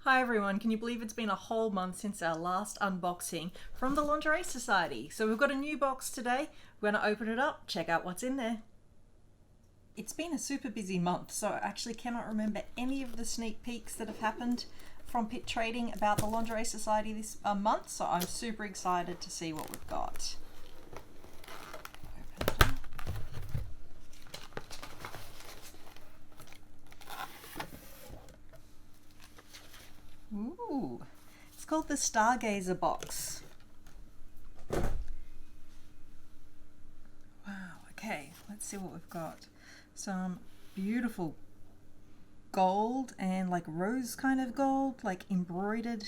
Hi everyone, can you believe it's been a whole month since our last unboxing from the Lingerie Society? So we've got a new box today. We're going to open it up, check out what's in there. It's been a super busy month, so I actually cannot remember any of the sneak peeks that have happened from Pitt Trading about the Lingerie Society this month, so I'm super excited to see what we've got. Open it up. Ooh, it's called the Stargazer box. Wow, okay, let's see what we've got. Some beautiful gold and like rose kind of gold, like embroidered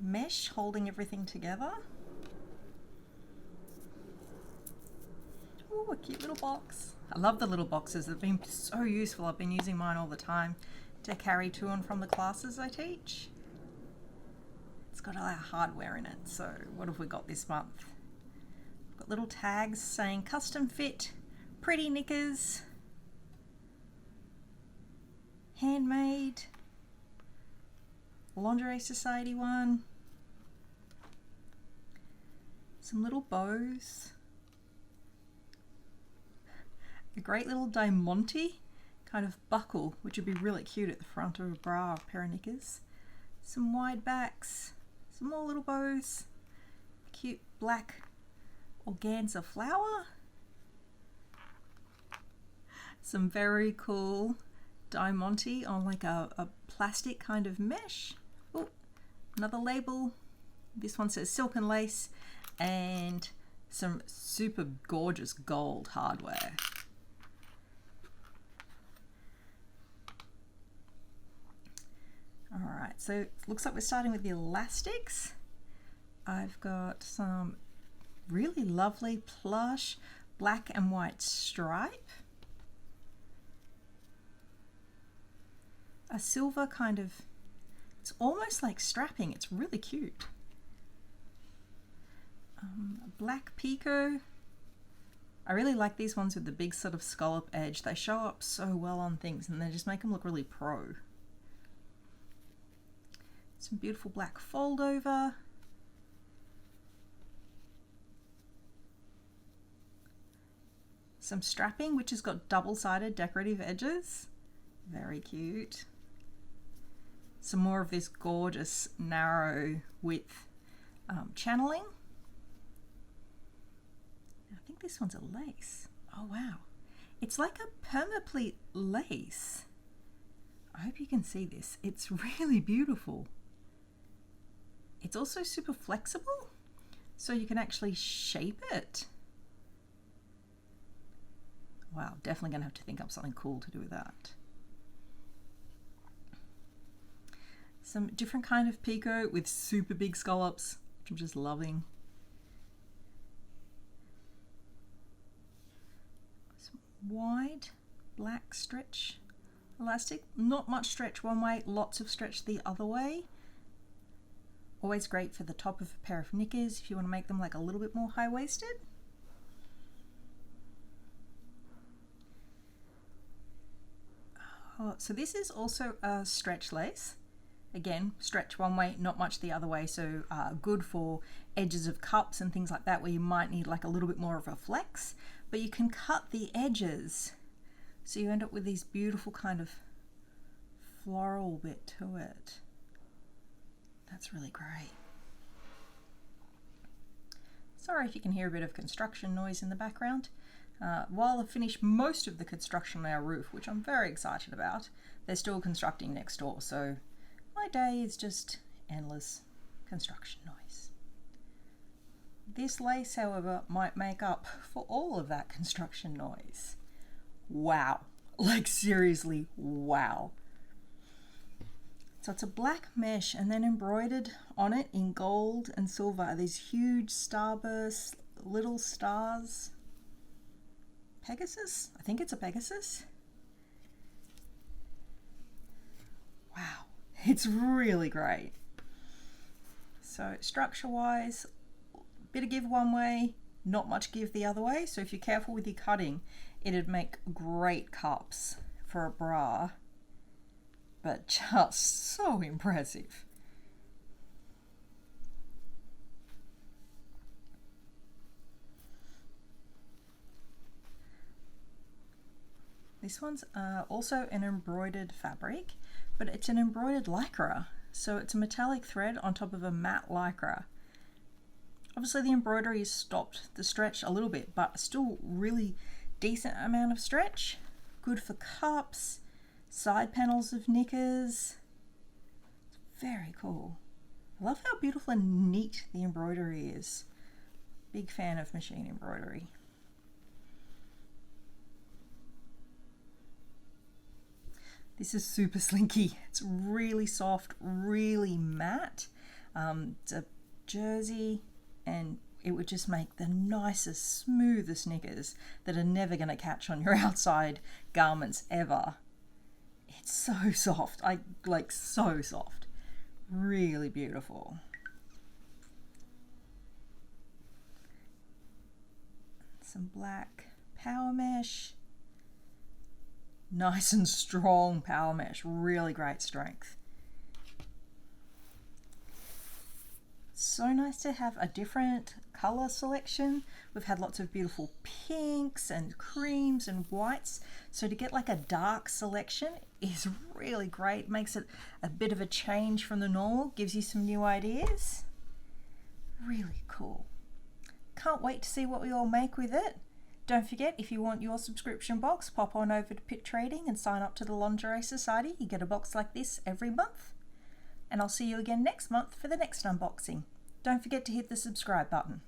mesh holding everything together. Ooh, a cute little box. I love the little boxes. They've been so useful. I've been using mine all the time to carry to and from the classes I teach. It's got all our hardware in it. So what have we got this month? We've got little tags saying custom fit, pretty knickers, handmade, Lingerie Society one, some little bows, a great little diamante kind of buckle, which would be really cute at the front of a bra or a pair of knickers, some wide backs, some more little bows, a cute black organza flower, some very cool diamante on like a plastic kind of mesh. Oh, another label. This one says silk and lace, and some super gorgeous gold hardware. Alright, so it looks like we're starting with the elastics. I've got some really lovely plush black and white stripe, a silver kind of, it's almost like strapping, it's really cute. Black picot. I really like these ones with the big sort of scallop edge. They show up so well on things and they just make them look really pro. Some beautiful black fold over. Some strapping, which has got double-sided decorative edges. Very cute. Some more of this gorgeous narrow width channeling. I think this one's a lace. Oh wow. It's like a permaplete lace. I hope you can see this. It's really beautiful. It's also super flexible, so you can actually shape it. Wow, definitely gonna have to think up something cool to do with that. Some different kind of picot with super big scallops, which I'm just loving. Some wide black stretch elastic, not much stretch one way, lots of stretch the other way. Always great for the top of a pair of knickers if you want to make them like a little bit more high-waisted. Oh, so this is also a stretch lace. Again, stretch one way, not much the other way, so good for edges of cups and things like that where you might need like a little bit more of a flex, but you can cut the edges so you end up with these beautiful kind of floral bit to it. That's really great. Sorry if you can hear a bit of construction noise in the background. While I've finished most of the construction on our roof, which I'm very excited about, they're still constructing next door, so my day is just endless construction noise. This lace, however, might make up for all of that construction noise. Wow. Like seriously, wow. So it's a black mesh and then embroidered on it in gold and silver are these huge starburst little stars. Pegasus? I think it's a Pegasus. Wow, it's really great. So structure wise, bit of give one way, not much give the other way. So if you're careful with your cutting, it'd make great cups for a bra. but just so impressive. This one's also an embroidered fabric, but it's an embroidered lycra. So it's a metallic thread on top of a matte lycra. Obviously the embroidery has stopped the stretch a little bit, but still really decent amount of stretch. Good for cups, side panels of knickers. It's very cool. I love how beautiful and neat the embroidery is. Big fan of machine embroidery. This is super slinky. It's really soft, really matte. It's a jersey, and it would just make the nicest, smoothest knickers that are never going to catch on your outside garments ever. It's so soft. So soft. Really beautiful. Some black power mesh. Nice and strong power mesh, really great strength. So nice to have a different color selection. We've had lots of beautiful pinks and creams and whites. So to get like a dark selection is really great. Makes it a bit of a change from the normal, gives you some new ideas. Really cool. Can't wait to see what we all make with it. Don't forget, if you want your subscription box, pop on over to Pitt Trading and sign up to the Lingerie Society. You get a box like this every month. And I'll see you again next month for the next unboxing. Don't forget to hit the subscribe button.